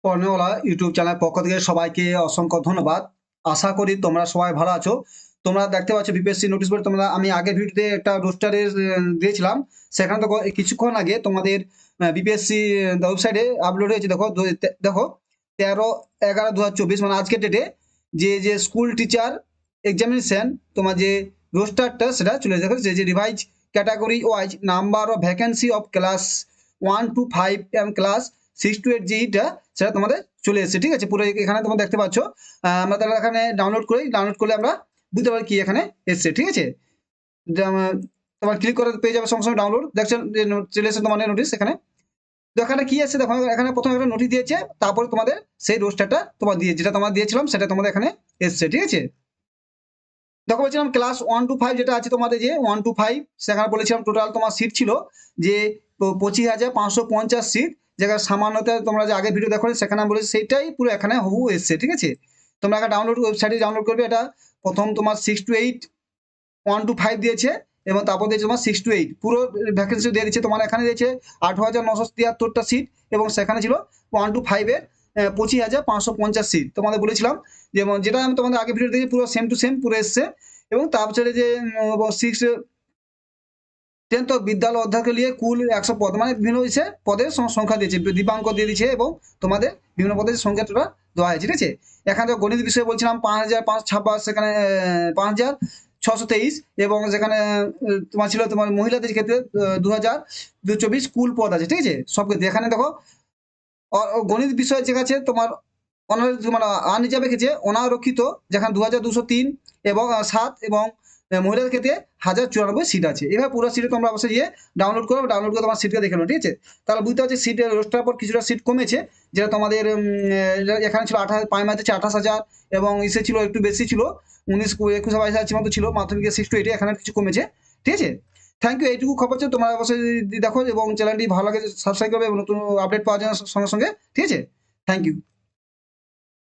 পড়নেওয়ালা YouTube channel পক্ষ থেকে সবাইকে অসংখ্য ধন্যবাদ। আশা করি তোমরা সবাই ভালো আছো। তোমরা দেখতে পাচ্ছ বিপিএসসি নোটিশ বোর্ড, তোমরা আমি আগের ভিডিওতে একটা রোস্টারের দিয়েছিলাম। সেখানে দেখো কিছুক্ষণ আগে তোমাদের বিপিএসসি ওয়েবসাইটে আপলোড হয়েছে। দেখো দেখো 13/11/2024 মানে আজকের ডেটে যে স্কুল টিচার এক্সামিনেশন তোমার যে রোস্টারটা সেটা চলে দেখো যে revise category wise number of vacancy of class 1 to 5 এবং ক্লাস 6 to 8 যেটা সেটা তোমাদের চলে এসেছে। ঠিক আছে, পুরো এখানে তোমরা দেখতে পাচ্ছ। আমরা তাহলে এখানে ডাউনলোড করলে আমরা বুঝতে পারি কি এখানে এসছে। ঠিক আছে, তোমার ক্লিক করে পেয়ে যাবে সঙ্গে সঙ্গে ডাউনলোড। দেখছেন যে চলে এসেছে তোমাদের নোটিশ এখানে। তো এখানে কি আছে দেখো, এখানে প্রথমে একটা নোটিশ দিয়েছে, তারপরে তোমাদের সেই রোস্টারটা তোমার দিয়ে যেটা তোমার দিয়েছিলাম সেটা তোমাদের এখানে এসছে। ঠিক আছে, দেখো বলছিলাম ক্লাস 1 to 5 যেটা আছে তোমাদের যে 1 to 5 সেখানে বলেছিলাম টোটাল তোমার সিট ছিল যে 25,550 সিট। যেখানে সামান্যতা তোমরা যে আগে ভিডিও দেখো সেখানে আমি বলেছি সেটাই পুরো এখানে হুবহু এসছে। ঠিক আছে, তোমরা একটা ওয়েবসাইটে ডাউনলোড করবে। এটা প্রথম তোমার 6 to 8 1 to 5 দিয়েছে এবং তারপর দিয়েছে তোমার 6 to 8 পুরো ভ্যাকেন্সি দিয়ে দিচ্ছে। তোমার এখানে দিয়েছে 18,973টা সিট এবং সেখানে ছিল 1 to 5 এর 25,550 সিট। তোমাদের বলেছিলাম যেমন যেটা আমি তোমাদের আগে ভিডিও দেখি পুরো সেম টু সেম পুরো এসছে। এবং তারপরে যে 6-10 বিদ্যালয় অধ্যক্ষ নিয়ে কুল 100 পদ মানে বিভিন্ন পদের সংখ্যা দিয়েছে, দীপাঙ্ক দিয়ে দিচ্ছে এবং তোমাদের বিভিন্ন পদের সংখ্যাটা দেওয়া হয়েছে। ঠিক আছে, এখানে গণিত বিষয়ে বলছিলাম 5,556, সেখানে 5,623 এবং সেখানে তোমার ছিল তোমার মহিলাদের ক্ষেত্রে 2,224 কুল পদ আছে। ঠিক আছে, সব ক্ষেত্রে এখানে দেখো গণিত বিষয় যে আছে তোমার মানে আনরিজার্ভে ক্ষেত্রে অনারক্ষিত যেখানে 2,203 এবং 7 এবং মহিলাদের ক্ষেত্রে 1,094 সিট আছে। এভাবে পুরো সিটে তোমরা অবশ্যই গিয়ে ডাউনলোড করে তোমার সিটকে দেখে নাও। ঠিক আছে, তাহলে বুঝতে পারছি সিটের রোস্টার পর কিছুটা সিট কমেছে। যেটা তোমাদের এখানে ছিল 28 ছিল 28,000 এবং ইসে ছিল একটু বেশি ছিল 19-21-22 মতো ছিল মাধ্যমিকের 6 to 8 এখানে কিছু কমেছে। ঠিক আছে, থ্যাংক ইউ। এইটুকু খবর ছিল, তোমরা অবশ্যই দেখো এবং চ্যানেলটি ভালো লাগে সাবস্ক্রাইব করবে এবং নতুন আপডেট পাওয়ার জন্য সঙ্গে সঙ্গে। ঠিক আছে, থ্যাংক ইউ।